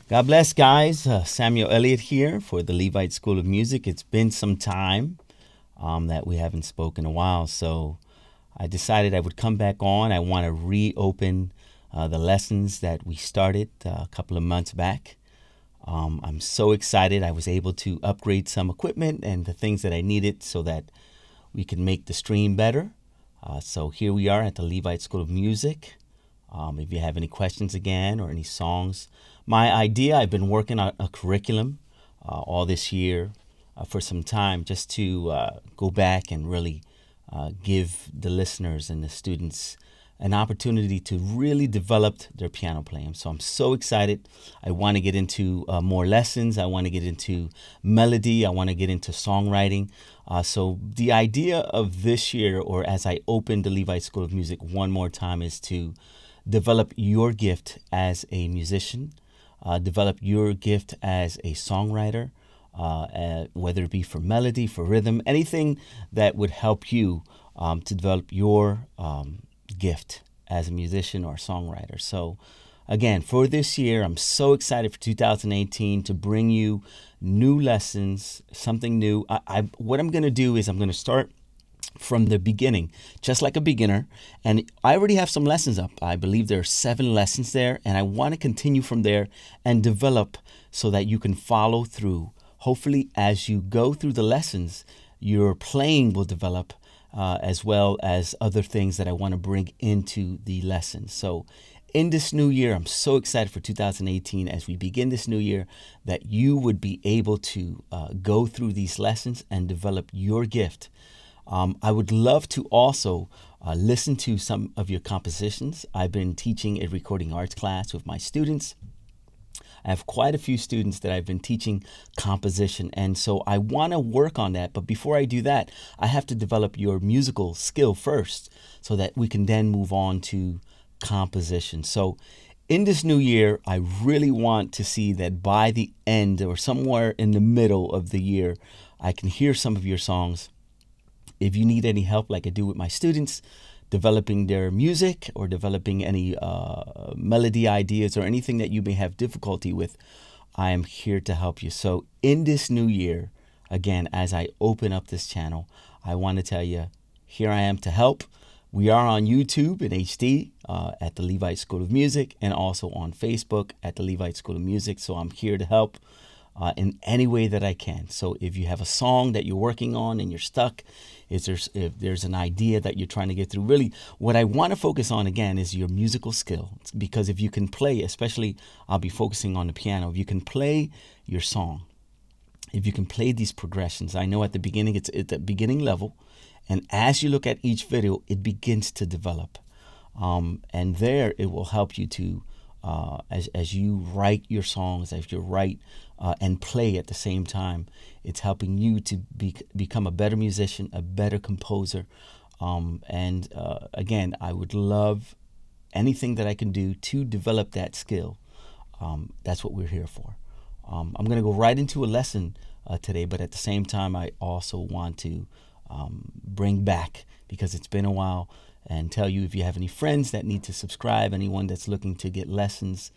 God bless, guys. Samuel Elliott here for the Levite School of Music. It's been some time that we haven't spoken a while, so I decided I would come back on. I want to reopen the lessons that we started a couple of months back. I'm so excited. I was able to upgrade some equipment and the things that I needed so that we can make the stream better. So here we are at the Levite School of Music. If you have any questions again or any songs, my idea, I've been working on a curriculum all this year for some time just to go back and really give the listeners and the students an opportunity to really develop their piano playing. So I'm so excited. I want to get into more lessons. I want to get into melody. I want to get into songwriting. So the idea of this year, or as I open the Levite School of Music one more time, is to develop your gift as a musician, develop your gift as a songwriter, whether it be for melody, for rhythm, anything that would help you to develop your gift as a musician or a songwriter. So again, for this year, I'm so excited for 2018 to bring you new lessons, something new. What I'm going to do is I'm going to start from the beginning, just like a beginner. And I already have some lessons up. I believe there are 7 lessons there, and I want to continue from there and develop so that you can follow through. Hopefully, as you go through the lessons, your playing will develop as well as other things that I want to bring into the lessons. So in this new year, I'm so excited for 2018 as we begin this new year that you would be able to go through these lessons and develop your gift. I would love to also listen to some of your compositions. I've been teaching a recording arts class with my students. I have quite a few students that I've been teaching composition, and so I want to work on that. But before I do that, I have to develop your musical skill first so that we can then move on to composition. So in this new year, I really want to see that by the end or somewhere in the middle of the year, I can hear some of your songs. If you need any help, like I do with my students, developing their music or developing any melody ideas or anything that you may have difficulty with, I am here to help you. So in this new year, again, as I open up this channel, I want to tell you, here I am to help. We are on YouTube in HD at the Levite School of Music, and also on Facebook at the Levite School of Music. So I'm here to help in any way that I can. So if you have a song that you're working on and you're stuck, if there's an idea that you're trying to get through, really what I want to focus on again is your musical skill. Because if you can play, especially I'll be focusing on the piano, if you can play your song, if you can play these progressions, I know at the beginning it's at the beginning level, and as you look at each video, it begins to develop. And there it will help you to as you write your songs, as you write and play at the same time, it's helping you to become a better musician, a better composer. And again, I would love anything that I can do to develop that skill. That's what we're here for. I'm going to go right into a lesson today, but at the same time, I also want to bring back, because it's been a while, and tell you if you have any friends that need to subscribe, anyone that's looking to get lessons,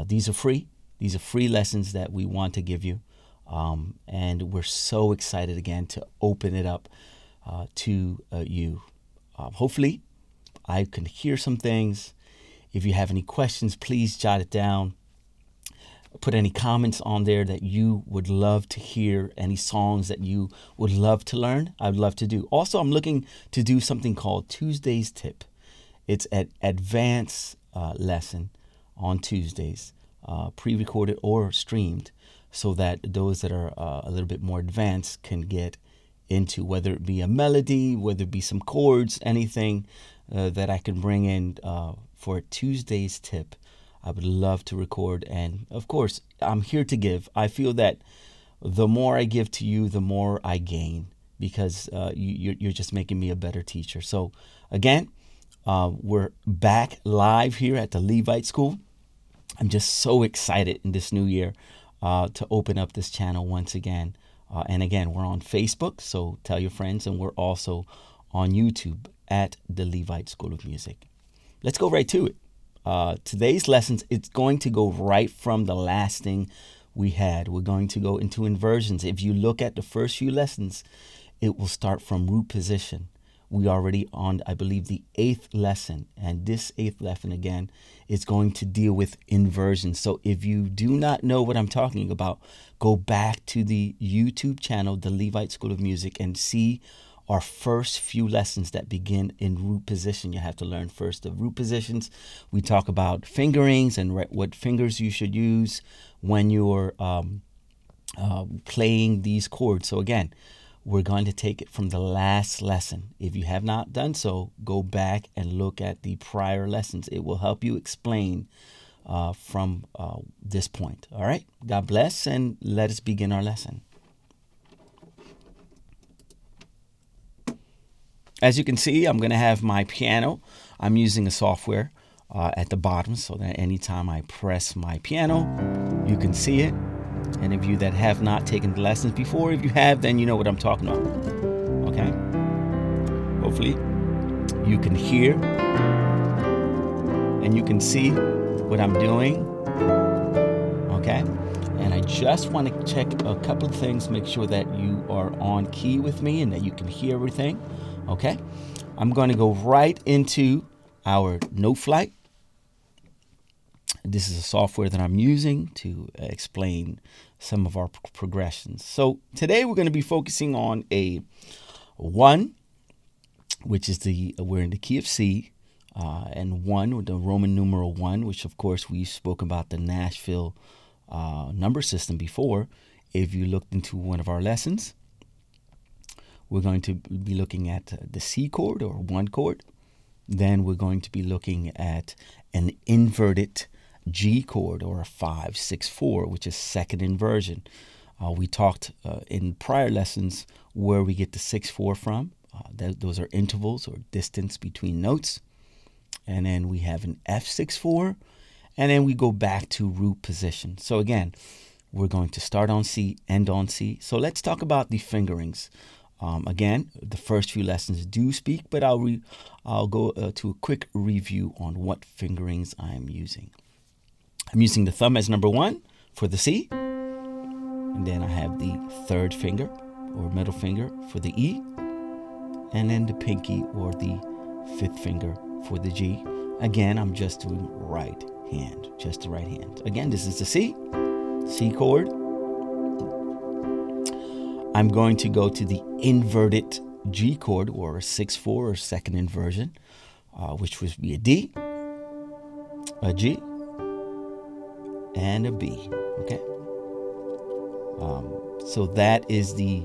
these are free. These are free lessons that we want to give you. And we're so excited again to open it up to you. Hopefully, I can hear some things. If you have any questions, please jot it down. Put any comments on there that you would love to hear, any songs that you would love to learn. I would love to do. Also, I'm looking to do something called Tuesday's Tip. It's an advanced lesson on Tuesdays, pre-recorded or streamed, so that those that are a little bit more advanced can get into, whether it be a melody, whether it be some chords, anything that I can bring in for Tuesday's Tip. I would love to record, and of course, I'm here to give. I feel that the more I give to you, the more I gain, because you're just making me a better teacher. So again, we're back live here at the Levite School. I'm just so excited in this new year to open up this channel once again. And again, we're on Facebook, so tell your friends, and we're also on YouTube at the Levite School of Music. Let's go right to it. today's lessons, it's going to go right from the last thing we had. We're going to go into inversions. If you look at the first few lessons, it will start from root position. We already on, I believe, the 8th lesson, and this 8th lesson again is going to deal with inversions. So if you do not know what I'm talking about, go back to the YouTube channel, the Levite School of Music, and see our first few lessons that begin in root position. You have to learn first the root positions. We talk about fingerings and what fingers you should use when you're playing these chords. So again, we're going to take it from the last lesson. If you have not done so, go back and look at the prior lessons. It will help you explain from this point. All right. God bless, and let us begin our lesson. As you can see, I'm going to have my piano. I'm using a software at the bottom so that anytime I press my piano, you can see it. And of you that have not taken the lessons before, if you have, then you know what I'm talking about. Okay? Hopefully, you can hear and you can see what I'm doing. Okay? And I just want to check a couple of things, make sure that you are on key with me and that you can hear everything. Okay? I'm going to go right into our note flight. This is a software that I'm using to explain some of our progressions. So today we're going to be focusing on a 1, which is we're in the key of C, and 1 with the Roman numeral 1, which of course we spoke about the Nashville number system before. If you looked into one of our lessons, we're going to be looking at the C chord or 1 chord. Then we're going to be looking at an inverted G chord or a 5-6-4, which is second inversion. We talked in prior lessons where we get the 6-4 from. Those are intervals or distance between notes. And then we have an F6-4, and then we go back to root position. So again, we're going to start on C, end on C. So let's talk about the fingerings. Again, the first few lessons do speak, but I'll go to a quick review on what fingerings I'm using. I'm using the thumb as number 1 for the C. And then I have the 3rd finger or middle finger for the E. And then the pinky or the 5th finger for the G. Again, I'm just doing right hand, just the right hand. Again, this is the C chord. I'm going to go to the inverted G chord or a 6-4 or second inversion, which would be a D, a G, and a B. Okay. So that is the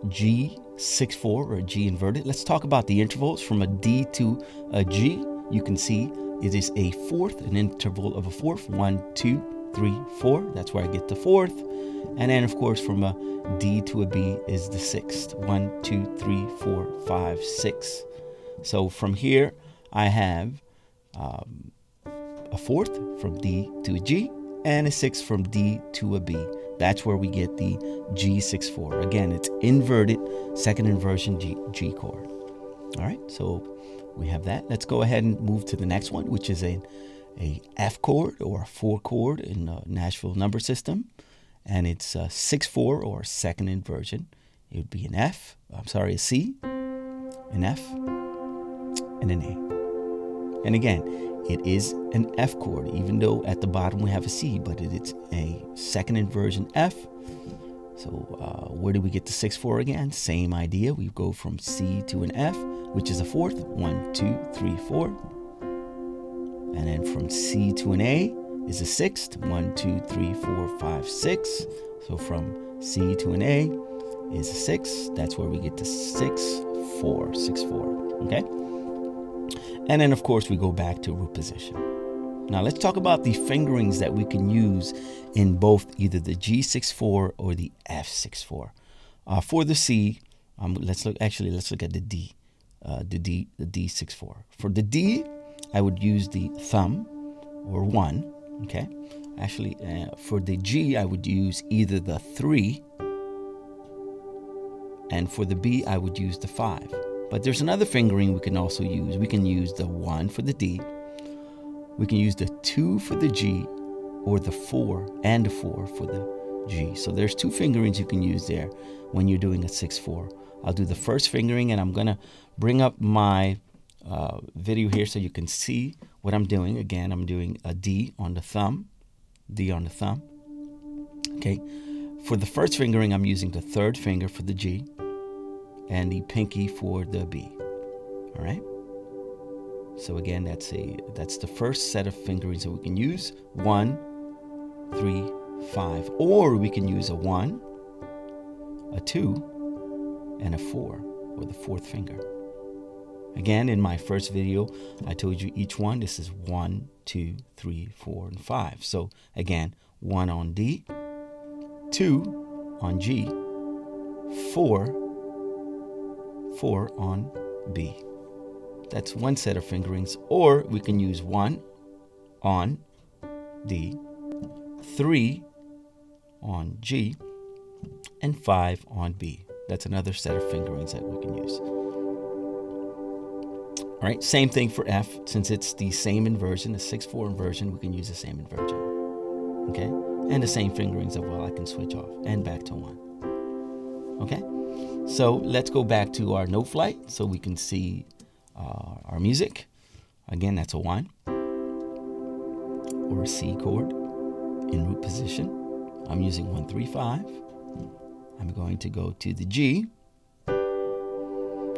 G6-4 or G inverted. Let's talk about the intervals from a D to a G. You can see it is a 4th, an interval of a 4th. 1, 2, 3, 4. That's where I get the 4th. And then, of course, from a D to a B is the 6th. 1, 2, 3, 4, 5, 6. So from here, I have a 4th from D to a G and a 6th from D to a B. That's where we get the G6-4. Again, it's inverted second inversion G chord. All right, so we have that. Let's go ahead and move to the next one, which is a F chord or a 4 chord in the Nashville number system. And it's a 6-4 or second inversion. It would be an F, a C, an F, and an A. And again, it is an F chord, even though at the bottom we have a C, but it's a second inversion F. So where do we get the 6-4 again? Same idea. We go from C to an F, which is a 4th. 1, 2, 3, 4. And then from C to an A is a 6th. 1, 2, 3, 4, 5, 6. So from C to an A is a 6. That's where we get the 6-4, 6-4. Okay? And then, of course, we go back to root position. Now, let's talk about the fingerings that we can use in both either the G6-4 or the F6-4. For the C, let's look at the D, the D6-4. For the D, I would use the thumb or 1. Okay. Actually, for the G, I would use either the 3, and for the B, I would use the 5. But there's another fingering we can also use. We can use the 1 for the D, we can use the 2 for the G or the 4 and the 4 for the G. So there's 2 fingerings you can use there when you're doing a 6/4. I'll do the first fingering, and I'm going to bring up my video here so you can see what I'm doing. Again, I'm doing a D on the thumb, D on the thumb. Okay, for the first fingering, I'm using the 3rd finger for the G and the pinky for the B. All right. So again, that's the first set of fingerings that we can use. 1, 3, 5, or we can use a 1, a 2, and a 4, or the 4th finger. Again, in my first video, I told you each one. This is 1, 2, 3, 4, and 5. So again, 1 on D, 2 on G, 4 on B. That's one set of fingerings. Or we can use 1 on D, 3 on G, and 5 on B. That's another set of fingerings that we can use. All right, same thing for F. Since it's the same inversion, the 6/4 inversion, we can use the same inversion. Okay, and the same fingerings as well. I can switch off and back to 1. Okay, so let's go back to our note flight so we can see our music. Again, that's a 1 or a C chord in root position. I'm using 1, 3, 5. I'm going to go to the G,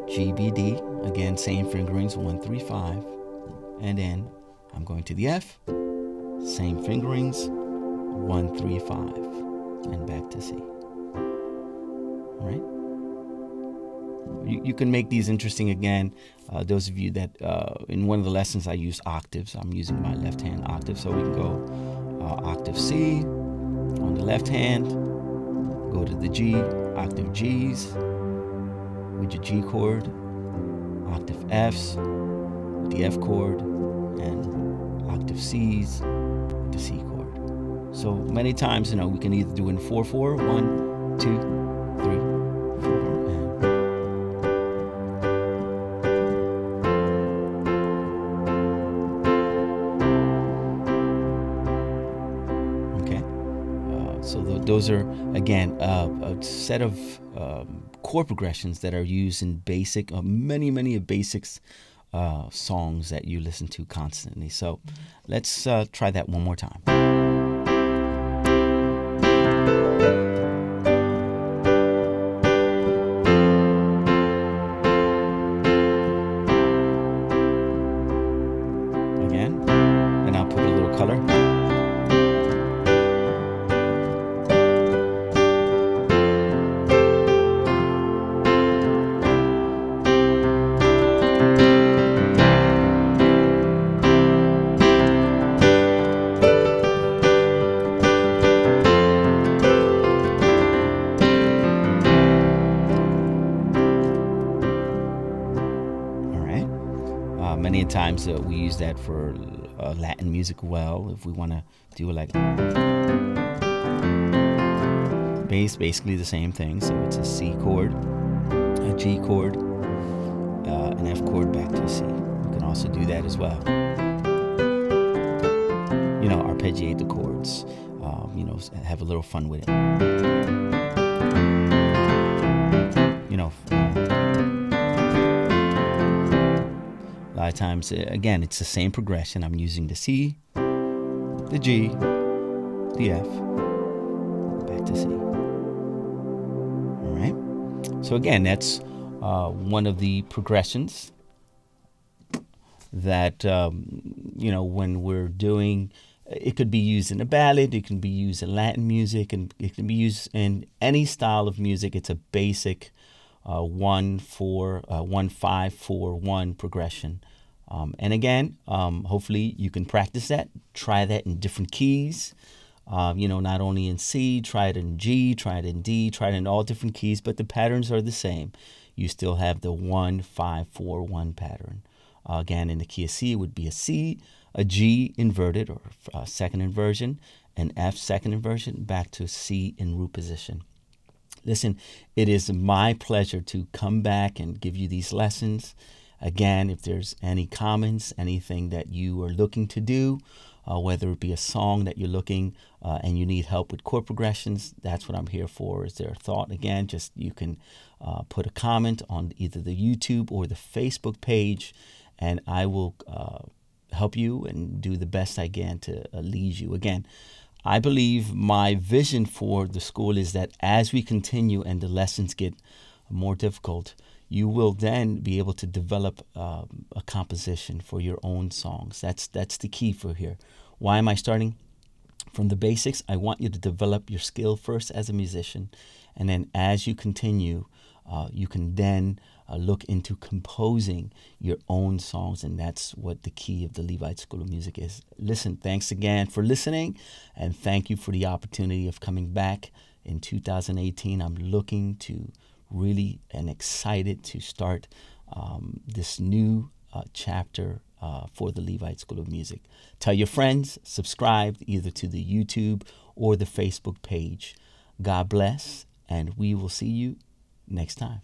G, B, D. Again, same fingerings, 1, 3, 5. And then I'm going to the F, same fingerings, 1, 3, 5, and back to C. All right. You can make these interesting again. Those of you that in one of the lessons I use octaves. I'm using my left hand octave, so we can go octave C on the left hand, go to the G, octave G's with the G chord, octave F's with the F chord, and octave C's with the C chord. So many times, we can either do in 4/4, 1, 2, 3, 4, So those are, again, a set of chord progressions that are used in basic, many basics songs that you listen to constantly. So let's try that one more time. Again, and I'll put a little color. Many times we use that for Latin music well, if we want to do like bass, basically the same thing. So it's a C chord, a G chord, an F chord back to a C. You can also do that as well. Arpeggiate the chords, have a little fun with it. A lot of times, again, it's the same progression. I'm using the C, the G, the F, back to C. All right. So again, that's one of the progressions that, when we're doing, it could be used in a ballad, it can be used in Latin music, and it can be used in any style of music. It's a basic 1-5-4-1 progression. And again, hopefully you can practice that. Try that in different keys. Not only in C, try it in G, try it in D, try it in all different keys, but the patterns are the same. You still have the 1-5-4-1 pattern. Again, in the key of C, it would be a C, a G inverted or second inversion, an F second inversion, back to C in root position. Listen, it is my pleasure to come back and give you these lessons. Again, if there's any comments, anything that you are looking to do, whether it be a song that you're looking and you need help with chord progressions, that's what I'm here for. Is there a thought? Again, just you can put a comment on either the YouTube or the Facebook page, and I will help you and do the best I can to lead you. Again, I believe my vision for the school is that as we continue and the lessons get more difficult, you will then be able to develop a composition for your own songs. That's the key for here. Why am I starting from the basics? I want you to develop your skill first as a musician, and then as you continue, you can then look into composing your own songs, and that's what the key of the Levite School of Music is. Listen, thanks again for listening, and thank you for the opportunity of coming back in 2018. I'm looking to really and excited to start this new chapter for the Levite School of Music. Tell your friends, subscribe either to the YouTube or the Facebook page. God bless, and we will see you next time.